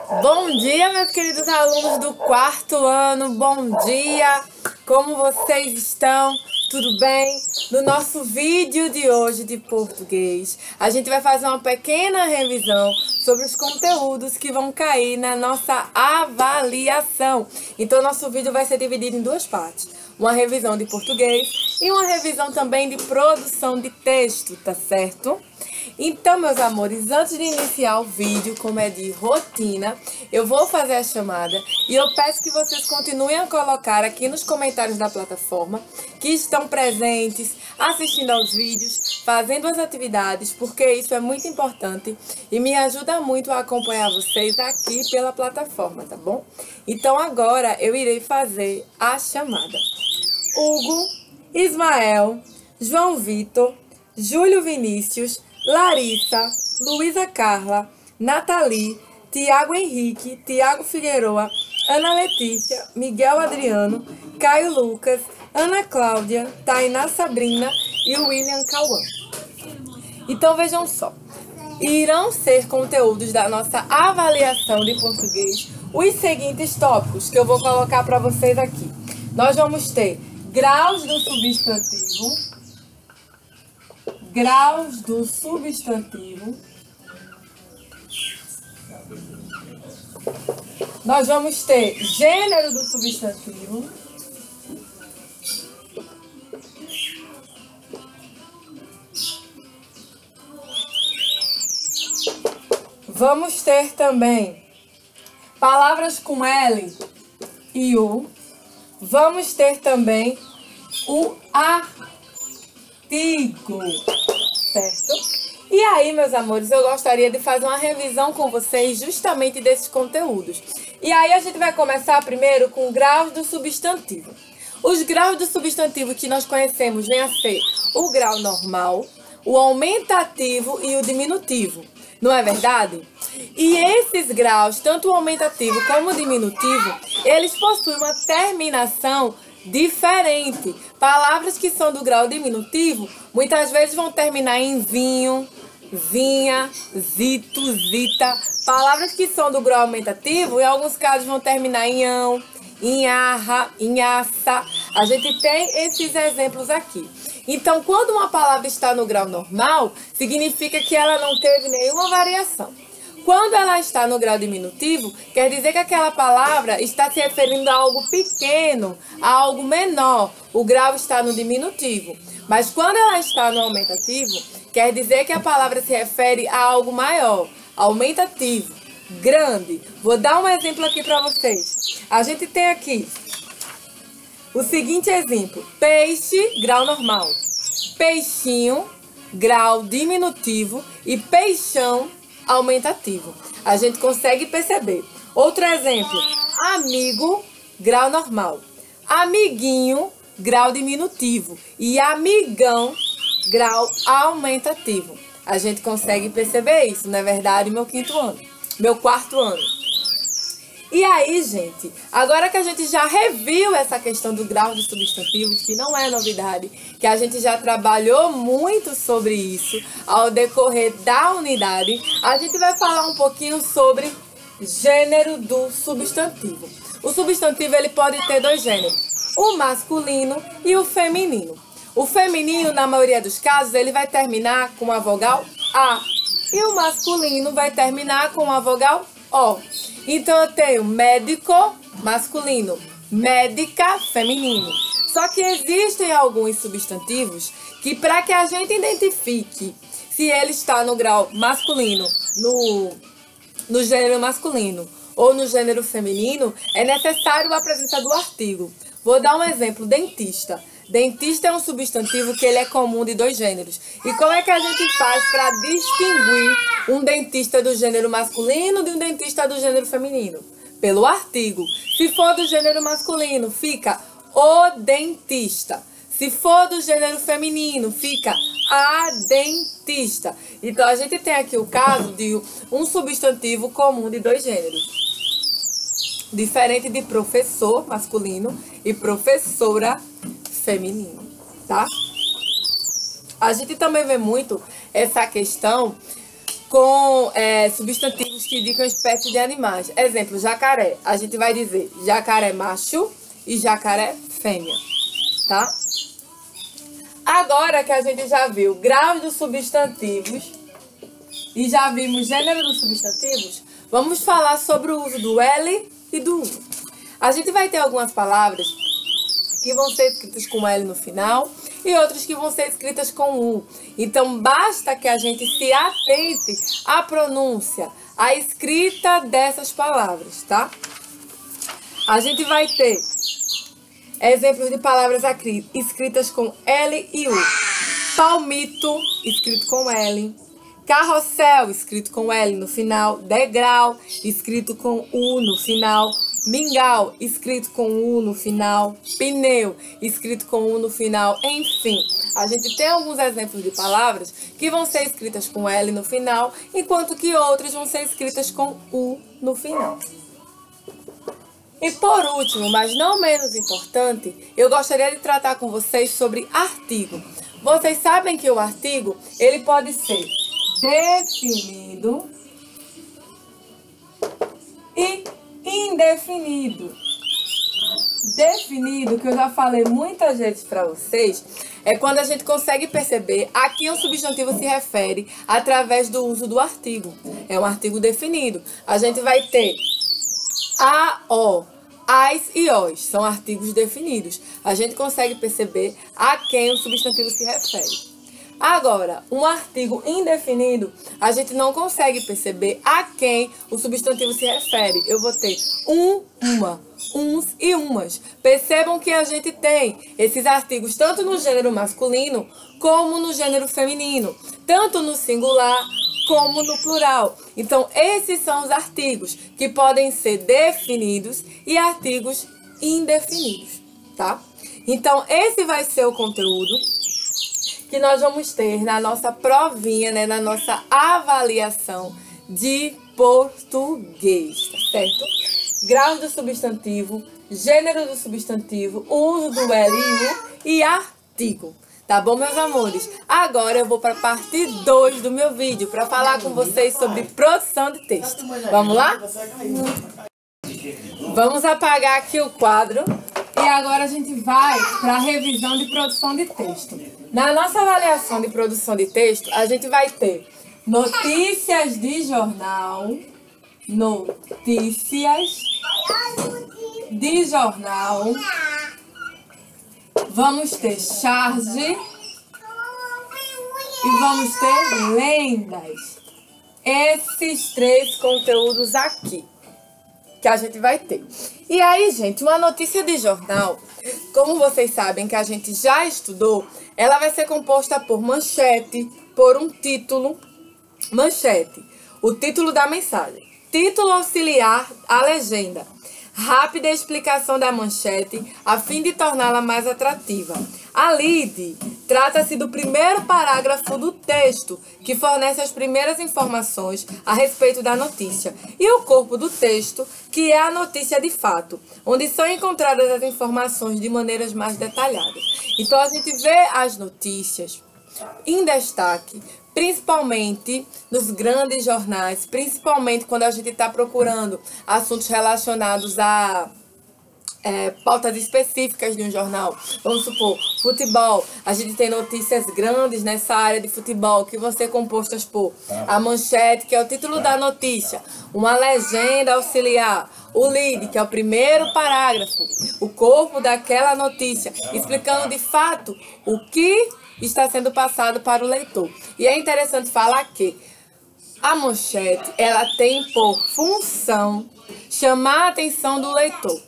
Bom dia, meus queridos alunos do quarto ano, bom dia! Como vocês estão? Tudo bem? No nosso vídeo de hoje de português, a gente vai fazer uma pequena revisão sobre os conteúdos que vão cair na nossa avaliação. Então, nosso vídeo vai ser dividido em duas partes. Uma revisão de português e uma revisão também de produção de texto, tá certo? Então, meus amores, antes de iniciar o vídeo, como é de rotina, eu vou fazer a chamada e eu peço que vocês continuem a colocar aqui nos comentários da plataforma que estão presentes, assistindo aos vídeos, fazendo as atividades, porque isso é muito importante e me ajuda muito a acompanhar vocês aqui pela plataforma, tá bom? Então, agora eu irei fazer a chamada. Hugo, Ismael, João Vitor, Júlio Vinícius, Larissa, Luísa Carla, Nathalie, Tiago Henrique, Tiago Figueroa, Ana Letícia, Miguel Adriano, Caio Lucas, Ana Cláudia, Tainá Sabrina e William Cauã. Então vejam só, irão ser conteúdos da nossa avaliação de português os seguintes tópicos que eu vou colocar para vocês aqui. Nós vamos ter graus do substantivo, graus do substantivo. Nós vamos ter gênero do substantivo. Vamos ter também palavras com L e U. Vamos ter também o artigo, certo? E aí, meus amores, eu gostaria de fazer uma revisão com vocês justamente desses conteúdos. E aí a gente vai começar primeiro com graus do substantivo. Os graus do substantivo que nós conhecemos vêm a ser o grau normal, o aumentativo e o diminutivo. Não é verdade? E esses graus, tanto o aumentativo como o diminutivo, eles possuem uma terminação diferente. Palavras que são do grau diminutivo, muitas vezes vão terminar em vinho, vinha, zito, zita. Palavras que são do grau aumentativo, em alguns casos vão terminar em ão, em arra, em aça. A gente tem esses exemplos aqui. Então, quando uma palavra está no grau normal, significa que ela não teve nenhuma variação. Quando ela está no grau diminutivo, quer dizer que aquela palavra está se referindo a algo pequeno, a algo menor. O grau está no diminutivo. Mas quando ela está no aumentativo, quer dizer que a palavra se refere a algo maior, aumentativo, grande. Vou dar um exemplo aqui para vocês. A gente tem aqui o seguinte exemplo: peixe, grau normal, peixinho, grau diminutivo e peixão, aumentativo. A gente consegue perceber. Outro exemplo: amigo, grau normal, amiguinho, grau diminutivo e amigão, grau aumentativo. A gente consegue perceber isso, não é verdade, meu quarto ano. E aí, gente, agora que a gente já reviu essa questão do grau de substantivos, que não é novidade, que a gente já trabalhou muito sobre isso ao decorrer da unidade, a gente vai falar um pouquinho sobre gênero do substantivo. O substantivo, ele pode ter dois gêneros, o masculino e o feminino. O feminino, na maioria dos casos, ele vai terminar com a vogal A, e o masculino vai terminar com a vogal O. Então, eu tenho médico, masculino, médica, feminino. Só que existem alguns substantivos que, para que a gente identifique se ele está no grau masculino, no gênero masculino ou no gênero feminino, é necessário a presença do artigo. Vou dar um exemplo: dentista. Dentista é um substantivo que ele é comum de dois gêneros. E como é que a gente faz para distinguir um dentista do gênero masculino de um dentista do gênero feminino? Pelo artigo. Se for do gênero masculino, fica o dentista. Se for do gênero feminino, fica a dentista. Então, a gente tem aqui o caso de um substantivo comum de dois gêneros. Diferente de professor masculino e professora feminino, tá? A gente também vê muito essa questão com substantivos que indicam espécies de animais. Exemplo, jacaré. A gente vai dizer jacaré macho e jacaré fêmea, tá? Agora que a gente já viu graus dos substantivos e já vimos gênero dos substantivos, vamos falar sobre o uso do L e do U. A gente vai ter algumas palavras que vão ser escritas com L no final e outras que vão ser escritas com U. Então, basta que a gente se atente à pronúncia, à escrita dessas palavras, tá? A gente vai ter exemplos de palavras escritas com L e U. Palmito, escrito com L. Carrossel, escrito com L no final. Degrau, escrito com U no final. Mingau, escrito com U no final. Pneu, escrito com U no final. Enfim, a gente tem alguns exemplos de palavras que vão ser escritas com L no final, enquanto que outras vão ser escritas com U no final. E por último, mas não menos importante, eu gostaria de tratar com vocês sobre artigo. Vocês sabem que o artigo, ele pode ser definido e indefinido. Definido, que eu já falei muitas vezes para vocês, é quando a gente consegue perceber a quem o substantivo se refere através do uso do artigo. É um artigo definido. A gente vai ter a, o, as e os. São artigos definidos. A gente consegue perceber a quem o substantivo se refere. Agora, um artigo indefinido, a gente não consegue perceber a quem o substantivo se refere. Eu vou ter uma, uns e umas. Percebam que a gente tem esses artigos tanto no gênero masculino como no gênero feminino, tanto no singular como no plural. Então, esses são os artigos que podem ser definidos e artigos indefinidos, tá? Então, esse vai ser o conteúdo que nós vamos ter na nossa provinha, né, na nossa avaliação de português, tá certo? Graus do substantivo, gênero do substantivo, uso do L e U e artigo. Tá bom, meus amores? Agora eu vou para a parte 2 do meu vídeo para falar com vocês sobre produção de texto. Vamos lá? Vamos apagar aqui o quadro e agora a gente vai para a revisão de produção de texto. Na nossa avaliação de produção de texto, a gente vai ter notícias de jornal, notícias de jornal, vamos ter charge e vamos ter lendas. Esses três conteúdos aqui que a gente vai ter. E aí, gente, uma notícia de jornal, como vocês sabem que a gente já estudou, ela vai ser composta por manchete, por um título, manchete, o título da mensagem, título auxiliar, a legenda, rápida explicação da manchete a fim de torná-la mais atrativa. A lead trata-se do primeiro parágrafo do texto, que fornece as primeiras informações a respeito da notícia, e o corpo do texto, que é a notícia de fato, onde são encontradas as informações de maneiras mais detalhadas. Então a gente vê as notícias em destaque, principalmente nos grandes jornais, principalmente quando a gente está procurando assuntos relacionados a pautas específicas de um jornal. Vamos supor, futebol. A gente tem notícias grandes nessa área de futebol que vão ser compostas por a manchete, que é o título da notícia, uma legenda auxiliar, o lead, que é o primeiro parágrafo, o corpo daquela notícia, explicando de fato o que está sendo passado para o leitor. E é interessante falar que a manchete, ela tem por função chamar a atenção do leitor.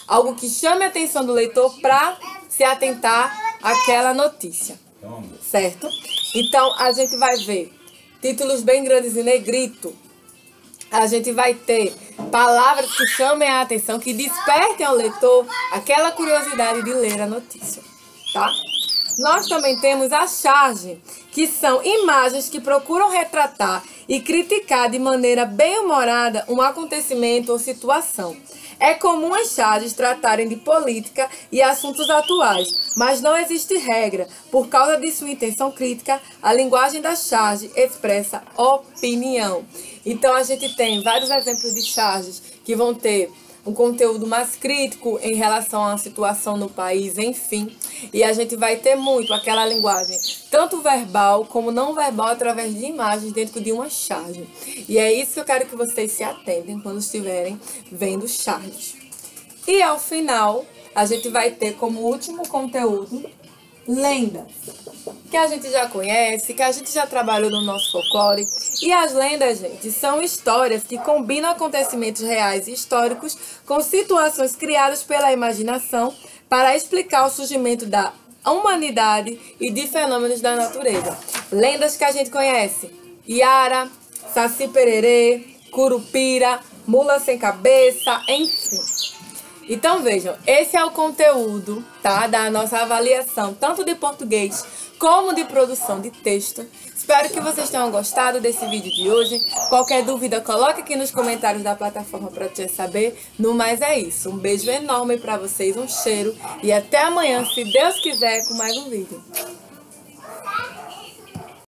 Algo que chame a atenção do leitor para se atentar àquela notícia, certo? Então, a gente vai ver títulos bem grandes em negrito. A gente vai ter palavras que chamem a atenção, que despertem ao leitor aquela curiosidade de ler a notícia, tá? Nós também temos a charge, que são imagens que procuram retratar e criticar de maneira bem-humorada um acontecimento ou situação. É comum as charges tratarem de política e assuntos atuais, mas não existe regra. Por causa de sua intenção crítica, a linguagem da charge expressa opinião. Então a gente tem vários exemplos de charges que vão ter um conteúdo mais crítico em relação à situação no país, enfim. E a gente vai ter muito aquela linguagem, tanto verbal como não verbal, através de imagens dentro de uma charge. E é isso que eu quero que vocês se atentem quando estiverem vendo charges. E ao final, a gente vai ter como último conteúdo lendas, que a gente já conhece, que a gente já trabalhou no nosso folclore. E as lendas, gente, são histórias que combinam acontecimentos reais e históricos com situações criadas pela imaginação para explicar o surgimento da humanidade e de fenômenos da natureza. Lendas que a gente conhece: Iara, Saci Pererê, Curupira, Mula Sem Cabeça, enfim. Então vejam, esse é o conteúdo, tá, da nossa avaliação, tanto de português como de produção de texto. Espero que vocês tenham gostado desse vídeo de hoje. Qualquer dúvida, coloque aqui nos comentários da plataforma para te saber. No mais é isso. Um beijo enorme para vocês, um cheiro e até amanhã, se Deus quiser, com mais um vídeo.